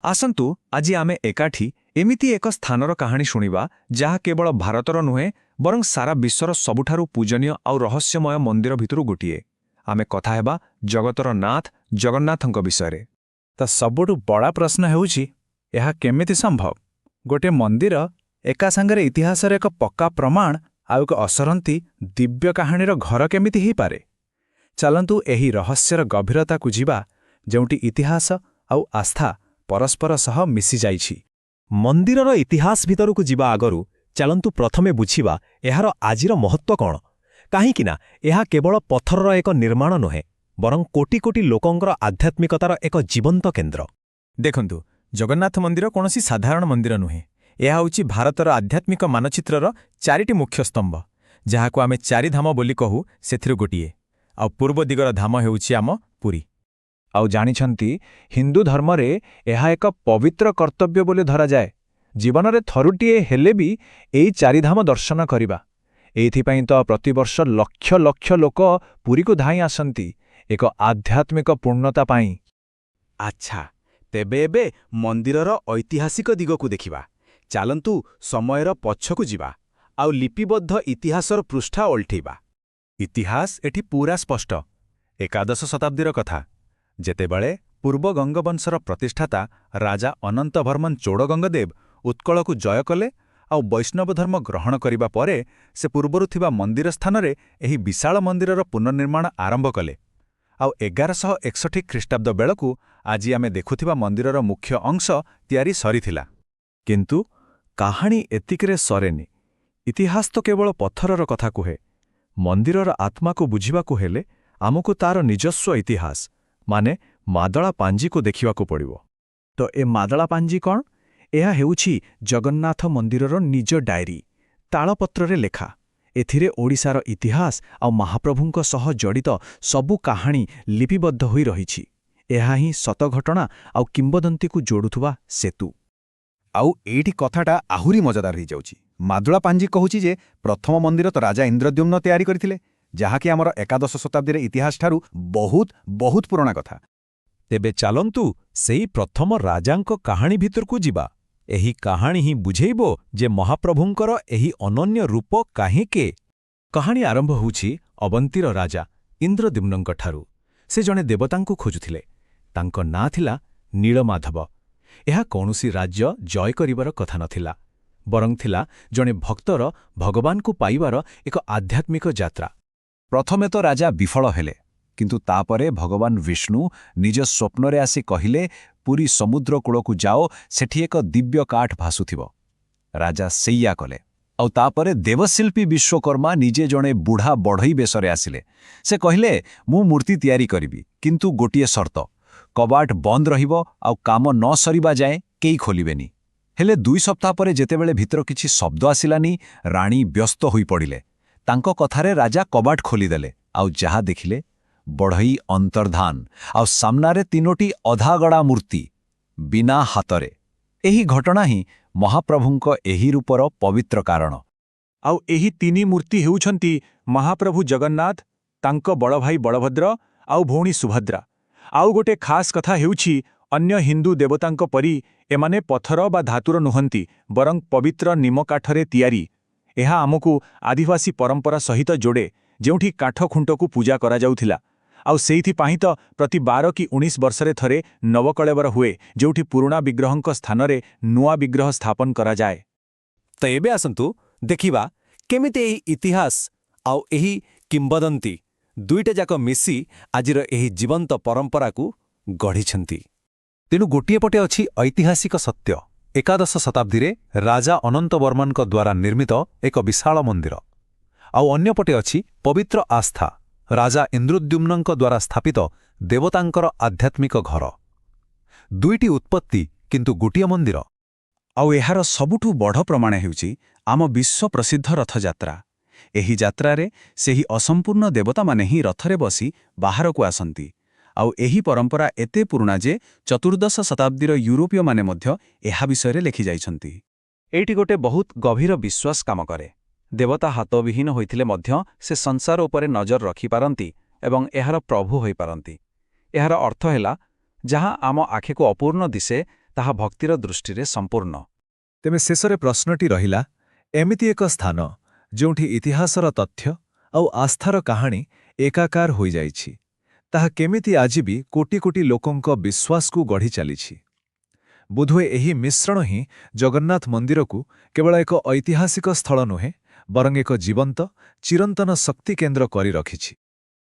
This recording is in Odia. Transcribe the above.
ଆସନ୍ତୁ ଆଜି ଆମେ ଏକାଠି ଏମିତି ଏକ ସ୍ଥାନର କାହାଣୀ ଶୁଣିବା ଯାହା କେବଳ ଭାରତର ନୁହେଁ ବରଂ ସାରା ବିଶ୍ୱର ସବୁଠାରୁ ପୂଜନୀୟ ଆଉ ରହସ୍ୟମୟ ମନ୍ଦିର ଭିତରୁ ଗୋଟିଏ। ଆମେ କଥା ହେବା ଜଗତର ନାଥ ଜଗନ୍ନାଥଙ୍କ ବିଷୟରେ। ତ ସବୁଠୁ ବଡ଼ ପ୍ରଶ୍ନ ହେଉଛି, ଏହା କେମିତି ସମ୍ଭବ? ଗୋଟିଏ ମନ୍ଦିର ଏକା ସାଙ୍ଗରେ ଇତିହାସର ଏକ ପକ୍କା ପ୍ରମାଣ ଆଉ ଏକ ଅସରନ୍ତି ଦିବ୍ୟ କାହାଣୀର ଘର କେମିତି ହେଇପାରେ? ଚାଲନ୍ତୁ ଏହି ରହସ୍ୟର ଗଭୀରତାକୁ ଯିବା, ଯେଉଁଠି ଇତିହାସ ଆଉ ଆସ୍ଥା ପରସ୍ପର ସହ ମିଶିଯାଇଛି। ମନ୍ଦିରର ଇତିହାସ ଭିତରକୁ ଯିବା ଆଗରୁ ଚାଲନ୍ତୁ ପ୍ରଥମେ ବୁଝିବା ଏହାର ଆଜିର ମହତ୍ତ୍ୱ କ'ଣ। କାହିଁକିନା ଏହା କେବଳ ପଥରର ଏକ ନିର୍ମାଣ ନୁହେଁ, ବରଂ କୋଟି କୋଟି ଲୋକଙ୍କର ଆଧ୍ୟାତ୍ମିକତାର ଏକ ଜୀବନ୍ତ କେନ୍ଦ୍ର। ଦେଖନ୍ତୁ, ଜଗନ୍ନାଥ ମନ୍ଦିର କୌଣସି ସାଧାରଣ ମନ୍ଦିର ନୁହେଁ। ଏହା ହେଉଛି ଭାରତର ଆଧ୍ୟାତ୍ମିକ ମାନଚିତ୍ରର 4ଟି ମୁଖ୍ୟ ସ୍ତମ୍ଭ, ଯାହାକୁ ଆମେ ଚାରିଧାମ ବୋଲି କହୁ, ସେଥିରୁ ଗୋଟିଏ। ଆଉ ପୂର୍ବ ଦିଗର ଧାମ ହେଉଛି ଆମ ପୁରୀ। ଆଉ ଜାଣିଛନ୍ତି, ହିନ୍ଦୁ ଧର୍ମରେ ଏହା ଏକ ପବିତ୍ର କର୍ତ୍ତବ୍ୟ ବୋଲି ଧରାଯାଏ। ଜୀବନରେ ଥରୁଟିଏ ହେଲେ ବି ଏଇ ଚାରିଧାମ ଦର୍ଶନ କରିବା। ଏଇଥିପାଇଁ ତ ପ୍ରତିବର୍ଷ ଲକ୍ଷ ଲକ୍ଷ ଲୋକ ପୁରୀକୁ ଧାଇଁ ଆସନ୍ତି, ଏକ ଆଧ୍ୟାତ୍ମିକ ପୂର୍ଣ୍ଣତା ପାଇଁ। ଆଚ୍ଛା, ତେବେ ଏବେ ମନ୍ଦିରର ଐତିହାସିକ ଦିଗକୁ ଦେଖିବା। ଚାଲନ୍ତୁ ସମୟର ପଛକୁ ଯିବା ଆଉ ଲିପିବଦ୍ଧ ଇତିହାସର ପୃଷ୍ଠା ଓଲଟେଇବା। ଇତିହାସ ଏଠି ପୂରା ସ୍ପଷ୍ଟ। ଏକାଦଶ ଶତାବ୍ଦୀର କଥା, ଯେତେବେଳେ ପୂର୍ବ ଗଙ୍ଗବଂଶର ପ୍ରତିଷ୍ଠାତା ରାଜା ଅନନ୍ତଭର୍ମନ ଚୋଡ଼ଗଙ୍ଗଦେବ ଉତ୍କଳକୁ ଜୟ କଲେ ଆଉ ବୈଷ୍ଣବ ଧର୍ମ ଗ୍ରହଣ କରିବା ପରେ ସେ ପୂର୍ବରୁ ଥିବା ମନ୍ଦିର ସ୍ଥାନରେ ଏହି ବିଶାଳ ମନ୍ଦିରର ପୁନର୍ନିର୍ମାଣ ଆରମ୍ଭ କଲେ। ଆଉ 1161 ଖ୍ରୀଷ୍ଟାବ୍ଦ ବେଳକୁ ଆଜି ଆମେ ଦେଖୁଥିବା ମନ୍ଦିରର ମୁଖ୍ୟ ଅଂଶ ତିଆରି ସରିଥିଲା। କିନ୍ତୁ କାହାଣୀ ଏତିକିରେ ସରେନି। ଇତିହାସ ତ କେବଳ ପଥରର କଥା କୁହେ। ମନ୍ଦିରର ଆତ୍ମାକୁ ବୁଝିବାକୁ ହେଲେ ଆମକୁ ତାର ନିଜସ୍ୱ ଇତିହାସ, ମାନେ ମାଦଳା ପାଞ୍ଜିକୁ ଦେଖିବାକୁ ପଡ଼ିବ। ତ ଏ ମାଦଳା ପାଞ୍ଜି କ'ଣ? ଏହା ହେଉଛି ଜଗନ୍ନାଥ ମନ୍ଦିରର ନିଜ ଡାଏରୀ, ତାଳପତ୍ରରେ ଲେଖା। ଏଥିରେ ଓଡ଼ିଶାର ଇତିହାସ ଆଉ ମହାପ୍ରଭୁଙ୍କ ସହ ଜଡ଼ିତ ସବୁ କାହାଣୀ ଲିପିବଦ୍ଧ ହୋଇ ରହିଛି। ଏହା ହିଁ ସତ ଘଟଣା ଆଉ କିମ୍ବଦନ୍ତୀକୁ ଯୋଡ଼ୁଥିବା ସେତୁ। ଆଉ ଏଇଠି କଥାଟା ଆହୁରି ମଜାଦାର ହେଇଯାଉଛି। ମାଦଳା ପାଞ୍ଜି କହୁଛି ଯେ ପ୍ରଥମ ମନ୍ଦିର ତ ରାଜା ଇନ୍ଦ୍ରଦ୍ୟୁମ୍ନ ତିଆରି କରିଥିଲେ, ଯାହାକି ଆମର ଏକାଦଶ ଶତାବ୍ଦୀର ଇତିହାସଠାରୁ ବହୁତ ବହୁତ ପୁରୁଣା କଥା। ତେବେ ଚାଲନ୍ତୁ ସେଇ ପ୍ରଥମ ରାଜାଙ୍କ କାହାଣୀ ଭିତରକୁ ଯିବା। ଏହି କାହାଣୀ ହିଁ ବୁଝେଇବ ଯେ ମହାପ୍ରଭୁଙ୍କର ଏହି ଅନନ୍ୟ ରୂପ କାହିଁକି। କାହାଣୀ ଆରମ୍ଭ ହେଉଛି ଅବନ୍ତୀର ରାଜା ଇନ୍ଦ୍ରଦ୍ୟୁମ୍ନଙ୍କଠାରୁ। ସେ ଜଣେ ଦେବତାଙ୍କୁ ଖୋଜୁଥିଲେ। ତାଙ୍କ ନାଁ ଥିଲା ନୀଳମାଧବ। ଏହା କୌଣସି ରାଜ୍ୟ ଜୟ କରିବାର କଥା ନଥିଲା, ବରଂ ଥିଲା ଜଣେ ଭକ୍ତର ଭଗବାନଙ୍କୁ ପାଇବାର ଏକ ଆଧ୍ୟାତ୍ମିକ ଯାତ୍ରା। ପ୍ରଥମେ ତ ରାଜା ବିଫଳ ହେଲେ, କିନ୍ତୁ ତାପରେ ଭଗବାନ ବିଷ୍ଣୁ ନିଜ ସ୍ୱପ୍ନରେ ଆସି କହିଲେ, ପୁରୀ ସମୁଦ୍ର କୂଳକୁ ଯାଅ, ସେଠି ଏକ ଦିବ୍ୟ କାଠ ଭାସୁଥିବ। ରାଜା ସେଇଆ କଲେ। ଆଉ ତାପରେ ଦେବଶିଳ୍ପୀ ବିଶ୍ୱକର୍ମା ନିଜେ ଜଣେ ବୁଢ଼ା ବଢ଼ଇ ବେଶରେ ଆସିଲେ। ସେ କହିଲେ, ମୁଁ ମୂର୍ତ୍ତି ତିଆରି କରିବି, କିନ୍ତୁ ଗୋଟିଏ ସର୍ତ୍ତ, କବାଟ ବନ୍ଦ ରହିବ ଆଉ କାମ ନ ସରିବା ଯାଏଁ କେହି ଖୋଲିବେନି। ହେଲେ 2 ସପ୍ତାହ ପରେ ଯେତେବେଳେ ଭିତର କିଛି ଶବ୍ଦ ଆସିଲାନି, ରାଣୀ ବ୍ୟସ୍ତ ହୋଇପଡ଼ିଲେ। ତାଙ୍କ କଥାରେ ରାଜା କବାଟ ଖୋଲିଦେଲେ ଆଉ ଯାହା ଦେଖିଲେ, ବଢ଼ଇ ଅନ୍ତର୍ଧାନ ଆଉ ସାମ୍ନାରେ 3ଟି ଅଧାଗଡ଼ା ମୂର୍ତ୍ତି, ବିନା ହାତରେ। ଏହି ଘଟଣା ହିଁ ମହାପ୍ରଭୁଙ୍କ ଏହି ରୂପର ପବିତ୍ର କାରଣ। ଆଉ ଏହି 3 ମୂର୍ତ୍ତି ହେଉଛନ୍ତି ମହାପ୍ରଭୁ ଜଗନ୍ନାଥ, ତାଙ୍କ ବଡ଼ଭାଇ ବଳଭଦ୍ର ଆଉ ଭଉଣୀ ସୁଭଦ୍ରା। ଆଉ ଗୋଟେ ଖାସ୍ କଥା ହେଉଛି, ଅନ୍ୟ ହିନ୍ଦୁ ଦେବତାଙ୍କ ପରି ଏମାନେ ପଥର ବା ଧାତୁର ନୁହନ୍ତି, ବରଂ ପବିତ୍ର ନିମକାଠରେ ତିଆରି। ଏହା ଆମକୁ ଆଦିବାସୀ ପରମ୍ପରା ସହିତ ଯୋଡ଼େ, ଯେଉଁଠି କାଠ ଖୁଣ୍ଟକୁ ପୂଜା କରାଯାଉଥିଲା। ଆଉ ସେଇଥିପାଇଁ ତ ପ୍ରତି 12 କି 19 ବର୍ଷରେ ଥରେ ନବକଳେବର ହୁଏ, ଯେଉଁଠି ପୁରୁଣା ବିଗ୍ରହଙ୍କ ସ୍ଥାନରେ ନୂଆ ବିଗ୍ରହ ସ୍ଥାପନ କରାଯାଏ। ତ ଏବେ ଆସନ୍ତୁ ଦେଖିବା କେମିତି ଏହି ଇତିହାସ ଆଉ ଏହି କିମ୍ବଦନ୍ତୀ ଦୁଇଟା ଯାକ ମିଶି ଆଜିର ଏହି ଜୀବନ୍ତ ପରମ୍ପରାକୁ ଗଢ଼ିଛନ୍ତି। ତେଣୁ ଗୋଟିଏ ପଟେ ଅଛି ଐତିହାସିକ ସତ୍ୟ, ଏକାଦଶ ଶତାବ୍ଦୀରେ ରାଜା ଅନନ୍ତବର୍ମନଙ୍କ ଦ୍ୱାରା ନିର୍ମିତ ଏକ ବିଶାଳ ମନ୍ଦିର। ଆଉ ଅନ୍ୟପଟେ ଅଛି ପବିତ୍ର ଆସ୍ଥା, ରାଜା ଇନ୍ଦ୍ରଦ୍ୟୁମ୍ନଙ୍କ ଦ୍ୱାରା ସ୍ଥାପିତ ଦେବତାଙ୍କର ଆଧ୍ୟାତ୍ମିକ ଘର। 2ଟି ଉତ୍ପତ୍ତି, କିନ୍ତୁ ଗୋଟିଏ ମନ୍ଦିର। ଆଉ ଏହାର ସବୁଠୁ ବଡ଼ ପ୍ରମାଣ ହେଉଛି ଆମ ବିଶ୍ୱ ପ୍ରସିଦ୍ଧ ରଥଯାତ୍ରା। ଏହି ଯାତ୍ରାରେ ସେହି ଅସମ୍ପୂର୍ଣ୍ଣ ଦେବତାମାନେ ହିଁ ରଥରେ ବସି ବାହାରକୁ ଆସନ୍ତି। ଆଉ ଏହି ପରମ୍ପରା ଏତେ ପୁରୁଣା ଯେ ଚତୁର୍ଦ୍ଦଶ ଶତାବ୍ଦୀର ୟୁରୋପୀୟମାନେ ମଧ୍ୟ ଏହା ବିଷୟରେ ଲେଖିଯାଇଛନ୍ତି। ଏଇଠି ଗୋଟେ ବହୁତ ଗଭୀର ବିଶ୍ୱାସ କାମ କରେ। ଦେବତା ହାତବିହୀନ ହୋଇଥିଲେ ମଧ୍ୟ ସେ ସଂସାର ଉପରେ ନଜର ରଖିପାରନ୍ତି ଏବଂ ଏହାର ପ୍ରଭୁ ହୋଇପାରନ୍ତି। ଏହାର ଅର୍ଥ ହେଲା, ଯାହା ଆମ ଆଖିକୁ ଅପୂର୍ଣ୍ଣ ଦିଶେ ତାହା ଭକ୍ତିର ଦୃଷ୍ଟିରେ ସମ୍ପୂର୍ଣ୍ଣ। ତେବେ ଶେଷରେ ପ୍ରଶ୍ନଟି ରହିଲା, ଏମିତି ଏକ ସ୍ଥାନ ଯେଉଁଠି ଇତିହାସର ତଥ୍ୟ ଆଉ ଆସ୍ଥାର କାହାଣୀ ଏକାକାର ହୋଇଯାଇଛି, ତାହା କେମିତି ଆଜି ବି କୋଟି କୋଟି ଲୋକଙ୍କ ବିଶ୍ୱାସକୁ ଗଢ଼ି ଚାଲିଛି? ବୋଧହୁଏ ଏହି ମିଶ୍ରଣ ହିଁ ଜଗନ୍ନାଥ ମନ୍ଦିରକୁ କେବଳ ଏକ ଐତିହାସିକ ସ୍ଥଳ ନୁହେଁ, ବରଂ ଏକ ଜୀବନ୍ତ ଚିରନ୍ତନ ଶକ୍ତି କେନ୍ଦ୍ର କରି ରଖିଛି।